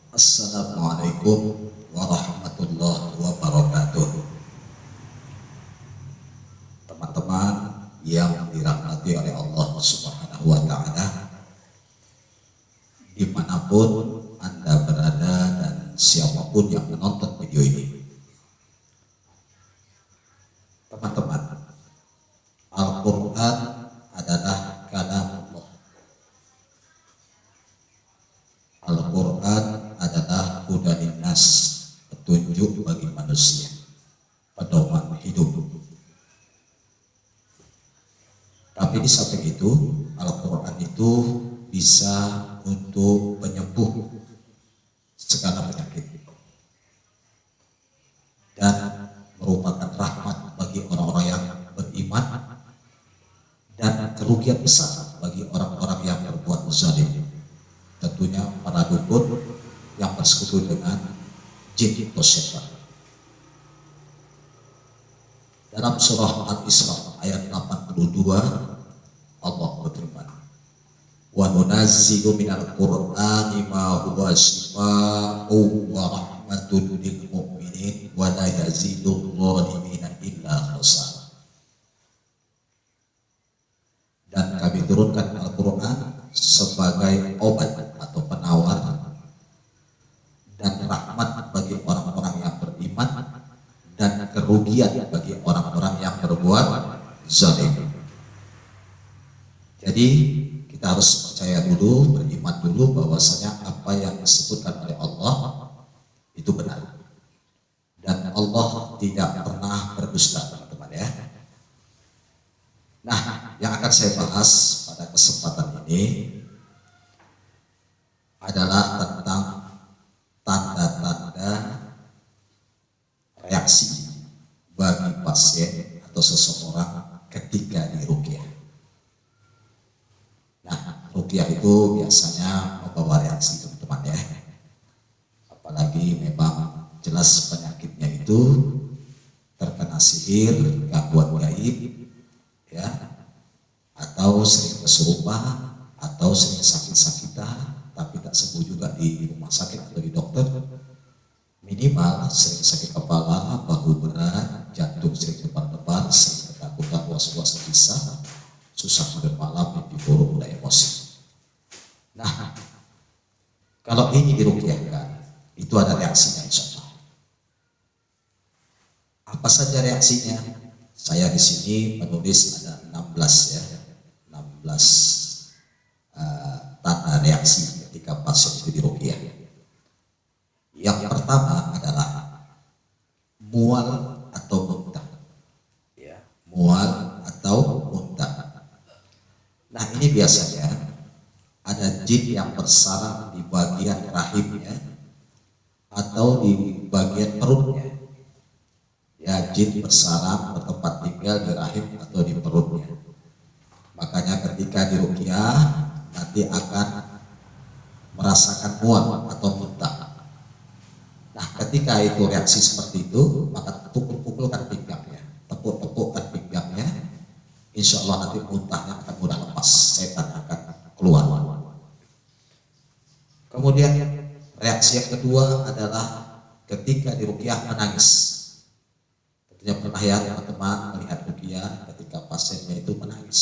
Assalamualaikum warahmatullahi wabarakatuh. Teman-teman yang dirahmati oleh Allah Subhanahu wa Ta'ala, dimanapun Anda berada dan siapapun yang menonton video ini, teman-teman, Al-Quran adalah kalamullah. Al-Quran adalah hudan nas, petunjuk bagi manusia, pedoman hidup. Tapi di samping itu, Al-Quran itu bisa untuk penyembuh segala penyakit dan merupakan rahmat bagi orang-orang yang beriman dan kerugian besar bagi orang-orang yang berbuat zalim. Tentunya para dukun yang bersekutu dengan jin atau setan. Dalam surah Al-Isra ayat 82, Allah berfirman, "Wa nunazzilu minal Qur'ani ma huwa shifaa'un wa rahmatun lil mu'minin wa la yazidul zalimina illa khasara." Dan kami turunkan Al-Quran sebagai obat atau penawar dan rahmat bagi orang-orang yang beriman dan kerugian bagi orang-orang yang berbuat zalim. Jadi kita harus percaya dulu, beriman dulu bahwasanya apa yang disebutkan oleh Allah itu benar, dan Allah tidak pernah berdusta, teman-teman ya. Nah, yang akan saya bahas pada kesempatan ini adalah tentang tanda-tanda reaksi bagi pasien atau seseorang ketika diruqyah. Nah, ruqyah itu biasanya membawa reaksi, teman-teman ya. Apalagi memang jelas penyakitnya itu terkena sihir, gangguan gaib, ya, atau sering kesurupan, atau sering sakit-sakitan tapi tak sembuh juga di rumah sakit atau di dokter. Minimal sering sakit kepala, bahu berat, jantung sering debar-debar, sering ketakutan, was-was gelisah, susah tidur malam, mimpi buruk, mudah emosi. Nah, kalau ini diruqyahkan, itu ada reaksinya insya Allah. Apa saja reaksinya? Saya di sini menulis ada 16 ya, 16 tanda reaksi ketika pasien itu diruqyah. Yang pertama adalah mual atau muntah, ya, mual atau muntah. Nah, ini biasanya ada jin yang bersarang di bagian rahimnya atau di bagian perutnya. Ya, jin bersarang bertempat tinggal di rahim atau di perutnya. Makanya ketika diruqyah nanti akan merasakan mual atau muntah. Nah, ketika itu reaksi seperti itu, maka pukul-pukulkan pinggangnya, tepuk-tepukkan pinggangnya, insya Allah nanti muntahnya akan mudah lepas, setan akan keluar. Kemudian reaksi yang kedua adalah ketika diruqyah menangis. Tentunya pernah ya teman-teman melihat ruqyah ketika pasiennya itu menangis,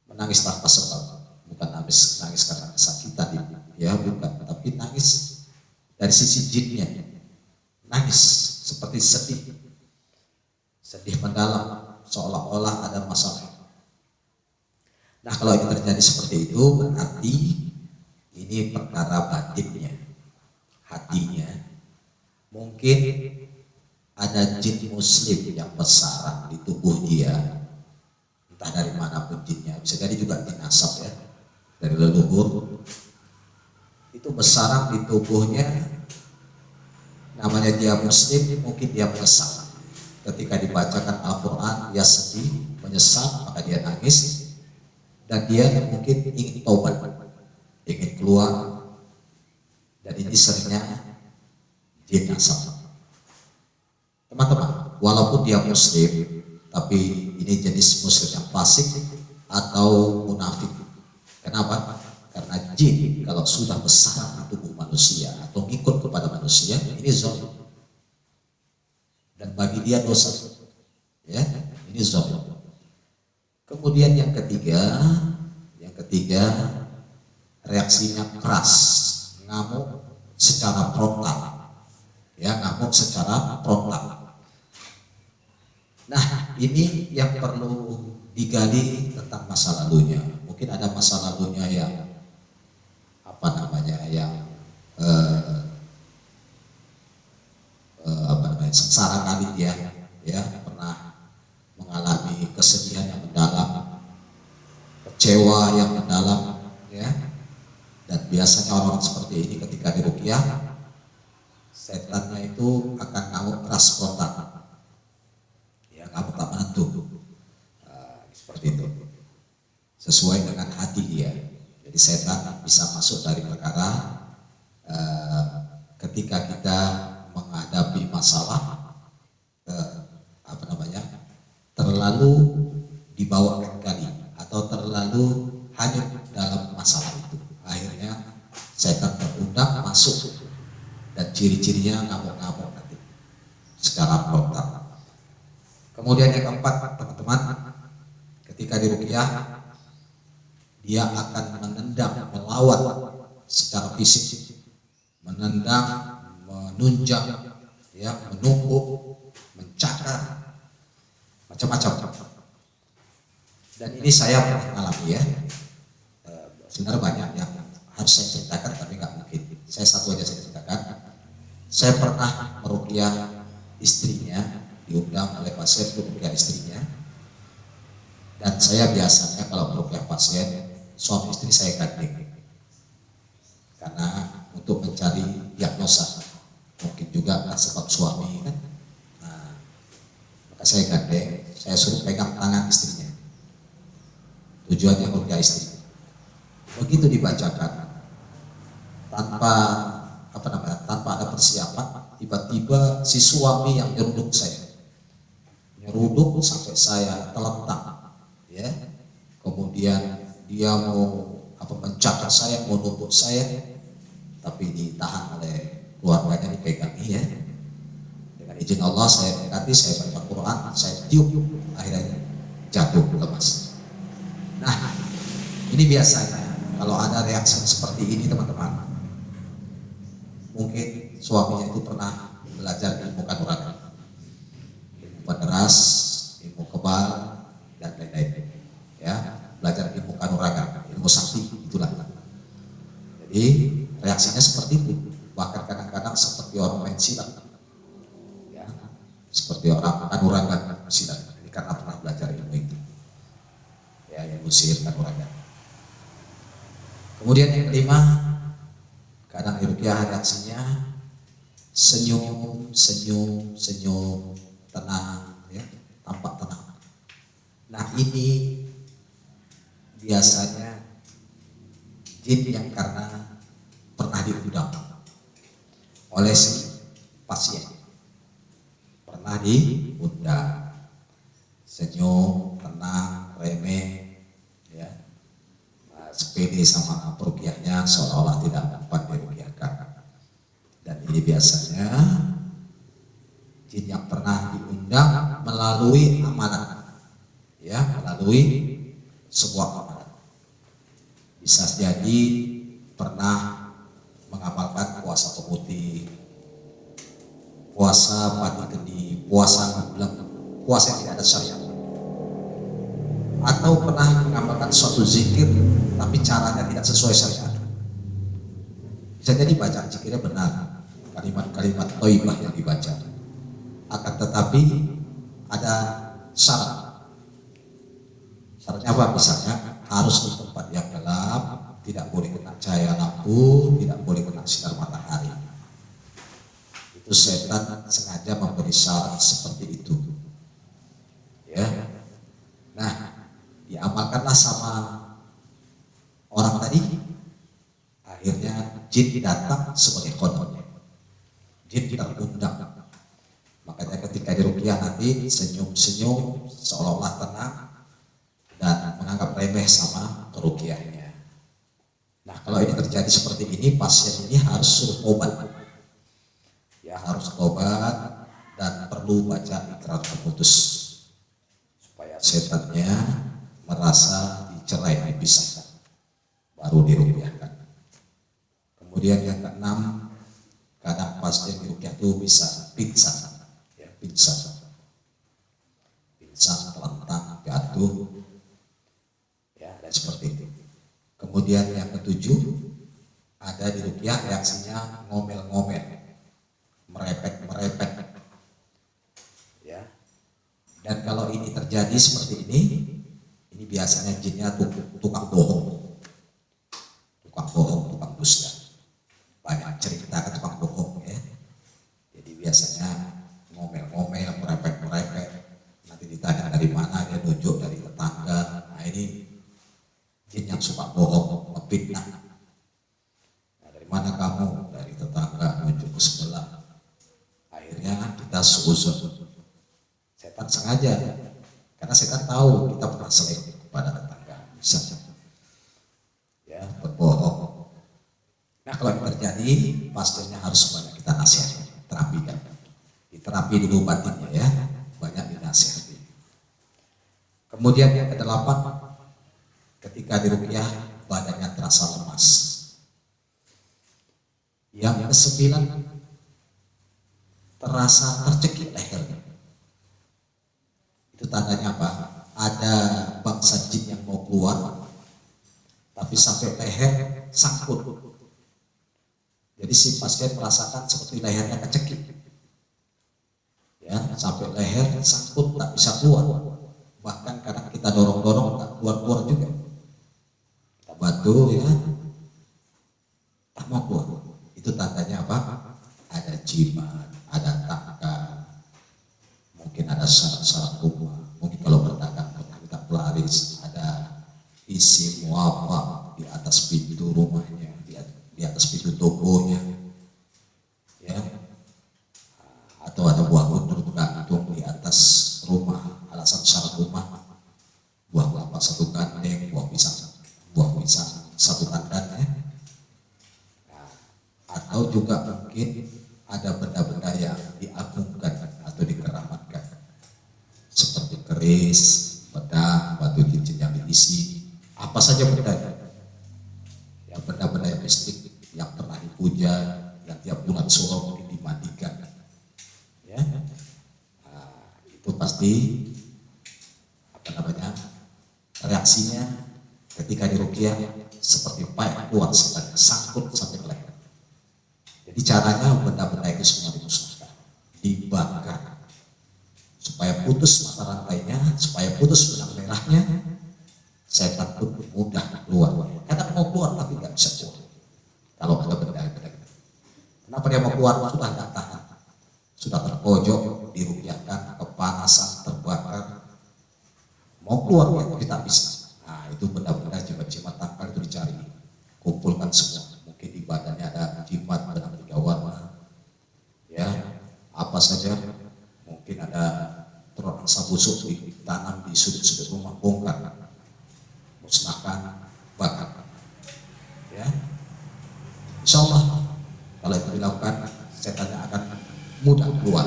menangis tanpa sebab, bukan nangis karena kesakitan ya, bukan, tapi nangis dari sisi jinnya, nangis seperti sedih mendalam, seolah-olah ada masalah. Nah, kalau ini terjadi seperti itu, berarti ini perkara batinnya, hatinya. Mungkin ada jin muslim yang bersarang di tubuh dia, entah dari manapun jinnya, bisa jadi juga jin asap ya, dari leluhur, itu bersarang di tubuhnya. Namanya dia muslim, mungkin dia menyesal ketika dibacakan Al-Quran, dia sedih, menyesal, maka dia nangis, dan dia mungkin ingin taubat, ingin keluar, dan ini seringnya jin asap. Teman-teman, walaupun dia muslim, tapi ini jenis muslim yang fasik atau munafik. Kenapa? Karena jin kalau sudah besar di tubuh manusia, manusia atau ikut kepada manusia, ini zalim. Dan bagi dia dosa. Ya, ini zalim. Kemudian yang ketiga reaksinya keras, ngamuk secara frontal. Ya, ngamuk secara frontal. Nah, ini yang perlu digali tentang masa lalunya. Mungkin ada masa lalunya yang sengsara kali dia, ya, pernah mengalami kesedihan yang mendalam, kecewa yang mendalam, ya. Dan biasanya orang seperti ini ketika diruqyah, setannya itu akan ngamuk keras frontal, ya, ngamuk tak menentu, seperti itu, sesuai dengan hati dia. Jadi setan bisa masuk dari perkara ketika kita menghadapi masalah terlalu dibawa kali atau terlalu hanyut dalam masalah itu, akhirnya setan terundang masuk dan ciri-cirinya ngamuk-ngamuk nanti secara frontal. Kemudian yang keempat, teman-teman, ketika diruqyah dia akan menendang, melawan secara fisik, menendang, menunjang, ya, menumpuk, mencakar, macam-macam. Dan ini saya pernah mengalami, ya. Sebenarnya banyak yang harus saya ceritakan, tapi nggak mungkin. Saya satu aja saya ceritakan. Saya pernah meruqyah istrinya, diundang oleh pasien untuk meruqyah istrinya. Dan saya biasanya kalau meruqyah pasien, suami istri saya gandeng. Karena untuk mencari diagnosa, mungkin juga sebab suami kan. Nah, maka saya gandeng, saya suruh pegang tangan istrinya. Tujuannya meruqyah istri. Begitu dibacakan, tanpa ada persiapan, tiba-tiba si suami yang nyeruduk saya, nyeruduk sampai saya terlentang, ya. Kemudian dia mau mencakar saya, mau numpuk saya, tapi ditahan oleh keluarganya, dipegangi, ya. Dengan izin Allah saya dekati, saya baca Quran, saya tiup, akhirnya jatuh lemas. Nah, ini biasanya kalau ada reaksi seperti ini, teman-teman, mungkin suaminya itu pernah belajar ilmu kanuragan, ilmu peneras, ilmu kebal, dan lain-lain, ya, belajar ilmu kanuragan, ilmu sakti, itulah. Jadi reaksinya seperti itu, bahkan kadang-kadang seperti orang main silat, ya, seperti orang kanuragan silat, ini karena pernah belajar ilmu itu, ya, ilmu sihir kanuragan. Kemudian yang kelima, kadang diruqyah reaksinya senyum, tenang, ya, tampak tenang. Nah, ini biasanya jin yang karena pernah diundang oleh si pasien, pernah diundang, senyum, tenang, remeh, ya, sepede sama peruqyahnya, seolah-olah tidak dapat diruqyahkan. Dan ini biasanya jin yang pernah diundang melalui amalan, ya, melalui sebuah amalan. Bisa jadi pernah mengamalkan puasa pemutih, puasa padi kendi, puasa bulan, puasa yang tidak ada syariat, atau pernah mengamalkan suatu zikir tapi caranya tidak sesuai syariat. Bisa jadi bacaan zikirnya benar, kalimat-kalimat thayyibah yang dibaca, akan tetapi ada syarat. Syaratnya apa? Misalnya harus di tempat yang gelap, tidak boleh kena cahaya lampu, tidak boleh kena sinar matahari. Itu setan sengaja memberi syarat seperti itu, ya. Nah, diamalkanlah sama orang tadi, akhirnya jin datang sebagai kononnya, jin terundang. Makanya ketika diruqyah nanti senyum-senyum, seolah-olah tenang dan menganggap remeh sama keruqyahnya. Nah, kalau ini terjadi seperti ini, pasien ini harus suruh tobat. Ya, harus tobat dan perlu baca ikrar terputus supaya setannya merasa dicerai, dipisahkan, baru diruqyahkan. Kemudian yang keenam, kadang pasien diruqyah itu bisa pingsan, ya, pingsan, telentang, jatuh, ya, dan seperti itu. Kemudian yang ketujuh, ada di ruqyah reaksinya ngomel-ngomel, merepet-merepet, ya. Dan kalau ini terjadi seperti ini biasanya jinnya tukang bohong, tukang dusta. Banyak cerita kan tukang bohong, ya. Jadi biasanya ngomel-ngomel, merepet-merepet. Nanti ditanya dari mana, dia nunjuk dari tetangga. Nah, ini jin yang suka bohong, ngefitnah. Nah, dari mana kamu? Dari tetangga, nunjuk ke sebelah. Akhirnya kita seuzon. Setan sengaja, karena setan tahu kita pernah selingkuh kepada tetangga, bisa, ya, berbohong. Nah, kalau ini terjadi, pastinya harus banyak kita nasihati, terapikan. Diterapi dulu batinnya, ya, banyak dinasihati. Kemudian yang kedelapan, ketika diruqyah badannya terasa lemas. Yang kesembilan, terasa tercekik lehernya. Itu tandanya apa? Ada bangsa jin yang mau keluar, tapi sampai leher sangkut. Jadi si pasien merasakan seperti lehernya kecekik, ya, sampai leher sangkut, tak bisa keluar. Bahkan kadang kita dorong-dorong tak keluar-keluar juga. Kita bantu, ya, tak mau keluar. Itu tandanya apa? Ada jimat, ada tangga, mungkin ada syarat-syarat rumah. Mungkin kalau berdagang kita pelaris, ada isi muafak di atas pintu rumahnya, di atas pintu tokonya, ya, atau ada buah guntur gantung di atas rumah. Alasan syarat rumah, buah kelapa satu gandeng, buah pisang satu tandan, ya. Nah, atau juga mungkin ada benda-benda yang diagungkan atau dikeramatkan, seperti keris, pedang, batu cincin yang diisi, apa saja benda, ya, benda-benda yang mistik yang pernah dipuja, yang tiap bulan suro mungkin dimandikan, ya. Nah, itu pasti reaksinya ketika diruqyah seperti paek kuat, sangkut sampai ke leher. Jadi caranya benda-benda itu semua dimusnahkan, dibakar, supaya putus mata rantainya, supaya putus benang merahnya. Setan pun mudah keluar. Kadang mau keluar tapi nggak bisa keluar. Kalau ada benda-benda, kenapa dia mau keluar? Sudah nggak tahan, sudah terpojok, diruqyahkan, kepanasan, terbakar, mau keluar ya tapi tak bisa. Nah, itu benda-benda jimat-jimat tangkal itu dicari, kumpulkan semua. Mungkin di badannya ada jimat benang 3 warna, ya, apa saja. Mungkin ada telur angsa busuk ditanam di sudut-sudut rumah, bongkar, musnahkan, bakar, ya. Insya Allah kalau itu dilakukan, setannya akan mudah keluar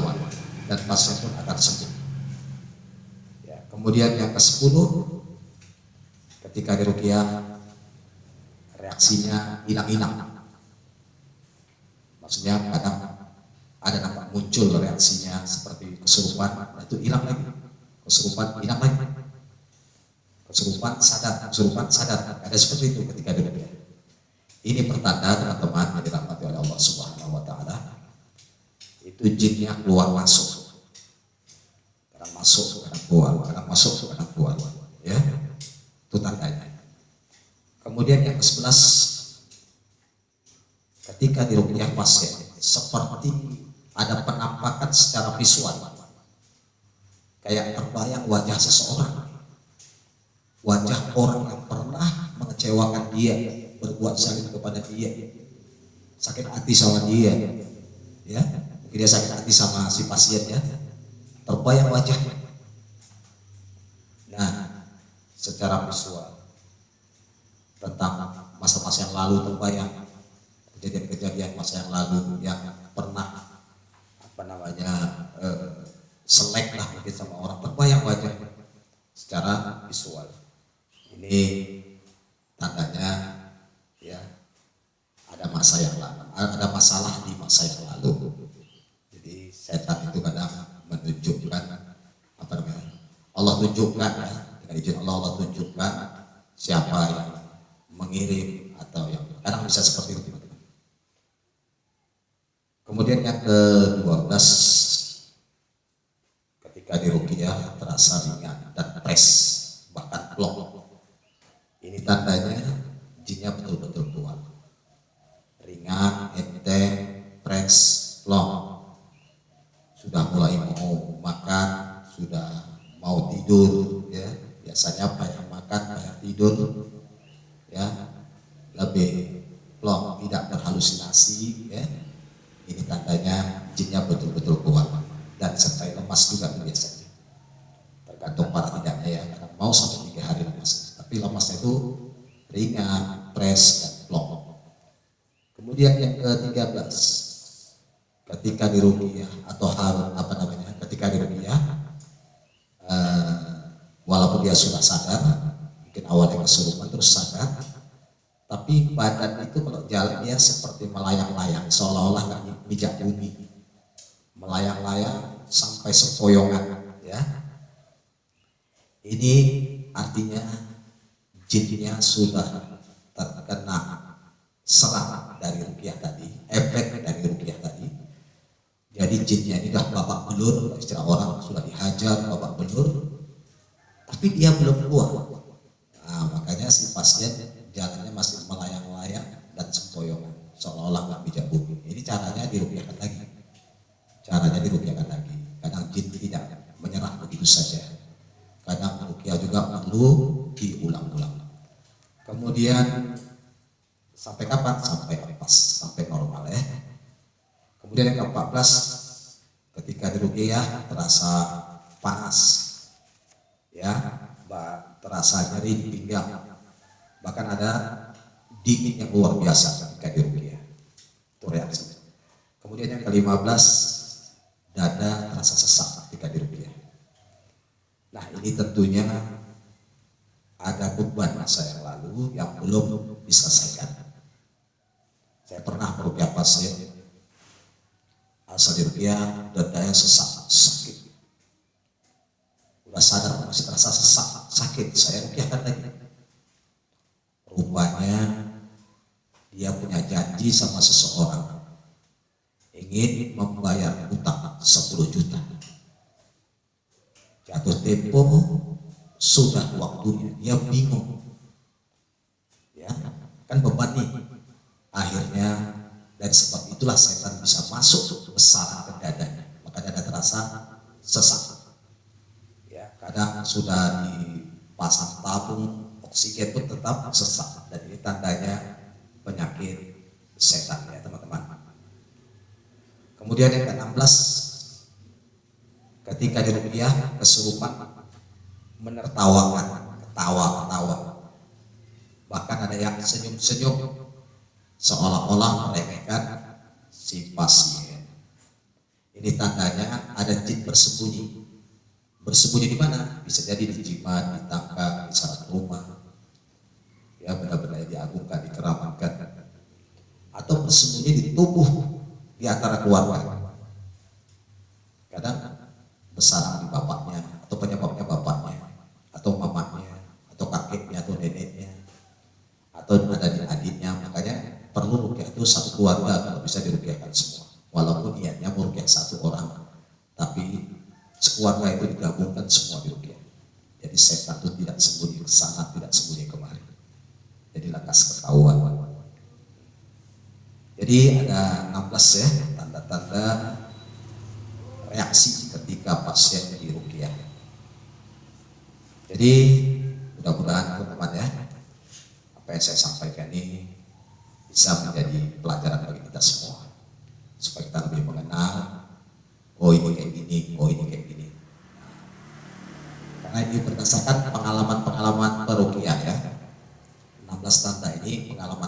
dan pasien pun akan sembuh. Ya, kemudian yang ke-10, ketika diruqyah reaksinya hilang-hilang. Maksudnya kadang ada nampak muncul reaksinya seperti kesurupan, itu hilang lagi. Kesurupan hilang lagi. Kesurupan sadar. Ada seperti itu ketika diruqyah. Ini pertanda teman-teman yang dirahmati oleh Allah Subhanahu wa taala. Itu jinnya keluar masuk. Kadang masuk, kadang keluar, kadang masuk, kadang keluar, ya. Itu tandanya. Kemudian yang ke-11, ketika diruqyah pasien seperti ada penampakan secara visual, kayak terbayang wajah seseorang, wajah orang yang pernah mengecewakan dia, berbuat zalim kepada dia, sakit hati sama dia, ya, mungkin dia sakit hati sama si pasiennya, terbayang wajahnya. Nah, secara visual tentang masa-masa yang lalu terbayang kejadian-kejadian masa yang lalu yang pernah selek lah mungkin sama orang, terbayang wajah secara visual. Ini tandanya ya ada ada masalah di masa yang lalu. Jadi setan itu kadang menunjukkan Allah tunjukkan ya, dengan izin Allah tunjukkan siapa yang mengirim atau yang kadang bisa seperti itu. Kemudian yang ke-12, ketika diruqyah terasa ringan dan pres bahkan plong. Ini tandanya jinnya betul-betul kuat. Ringan, enteng, pres, plong. Sudah mulai mau makan, sudah mau tidur ya. Biasanya banyak makan, banyak tidur ya. Lebih plong, tidak berhalusinasi ya. Ini tandanya jinnya betul-betul kuat dan sertai lemas juga biasanya. Tergantung para tidaknya ya, kadang mau sampai 3 hari lemas. Tapi lemasnya itu ringan, pres dan plong. Kemudian yang ke-13, ketika diruqyah atau ketika diruqyah, walaupun dia sudah sadar, mungkin awalnya kesurupan terus sadar, tapi badan itu kalau jalan dia seperti melayang-layang, seolah-olah nggak mijak bumi, melayang-layang sampai sempoyongan ya. Ini artinya jinnya sudah terkena serang dari ruqyah tadi, efek dari ruqyah tadi. Jadi jinnya ini dah babak belur, istilah orang sudah dihajar babak belur, tapi dia belum keluar. Nah, makanya si pasien jalannya masih melayang-layang dan sempoyongan, seolah-olah nggak bijak bumi. Ini caranya diruqyahkan lagi. Kadang jin tidak menyerah begitu saja. Kadang ruqyah juga perlu diulang-ulang. Kemudian sampai kapan? Sampai pas, sampai normal ya. Kemudian yang ke-14, ketika diruqyah terasa panas ya, terasa nyeri di pinggang, bahkan ada dingin yang luar biasa ketika diruqyah. Itu reaksi. Kemudian yang ke-15, dada terasa sesak ketika diruqyah. Nah, ini tentunya ada beban masa yang lalu yang belum diselesaikan. Saya pernah meruqyah pasien asal diruqyah, dadanya sesak, sakit. Udah sadar masih terasa sesak, sakit. Saya ruqyahkan lagi. Rupanya dia punya janji sama seseorang, ingin membayar utang 10 juta. Jatuh tempo, sudah waktunya, dia bingung ya, kan beban nih. Akhirnya dari sebab itulah setan bisa masuk besar ke dadanya, maka dada terasa sesak ya. Kadang sudah dipasang tabung oksigen pun tetap sesak, dan ini tandanya penyakit setan ya teman-teman. Kemudian yang ke-16, ketika diruqyah kesurupan menertawakan, ketawa-ketawa, bahkan ada yang senyum-senyum seolah-olah meremehkan si pasien. Ini tandanya ada jin bersembunyi. Bersembunyi di mana? Bisa jadi di jimat, di tangga, di sarat rumah ya, benar-benar diagungkan, dikeramatkan, atau bersembunyi di tubuh di antara keluarga. Kadang bersarang di bapaknya, atau penyebabnya bapaknya, atau mamanya, atau kakeknya, atau neneknya, atau ada di adiknya. Makanya perlu ruqyah itu satu keluarga, kalau bisa diruqyahkan semua. Walaupun niatnya meruqyah satu orang, tapi sekeluarga itu digabungkan semua diruqyah. Jadi setan itu tidak sembunyi ke sana, tidak sembunyi kemari. Jadi lekas ketahuan. Jadi ada 16 ya tanda-tanda reaksi ketika pasien diruqyah. Jadi mudah-mudahan teman-teman ya, apa yang saya sampaikan ini bisa menjadi pelajaran bagi kita semua, supaya kita lebih mengenal, oh ini kayak gini, oh ini kayak gini. Karena ini berdasarkan pengalaman-pengalaman peruqyah ya. 16 tanda ini pengalaman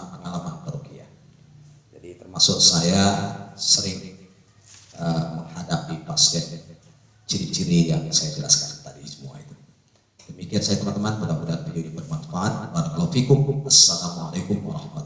Maksud saya sering menghadapi pasien, ciri-ciri yang saya jelaskan tadi semua itu. Demikian saya teman-teman, mudah-mudahan video ini bermanfaat. Barakallahu fikum. Assalamualaikum warahmatullahi wabarakatuh.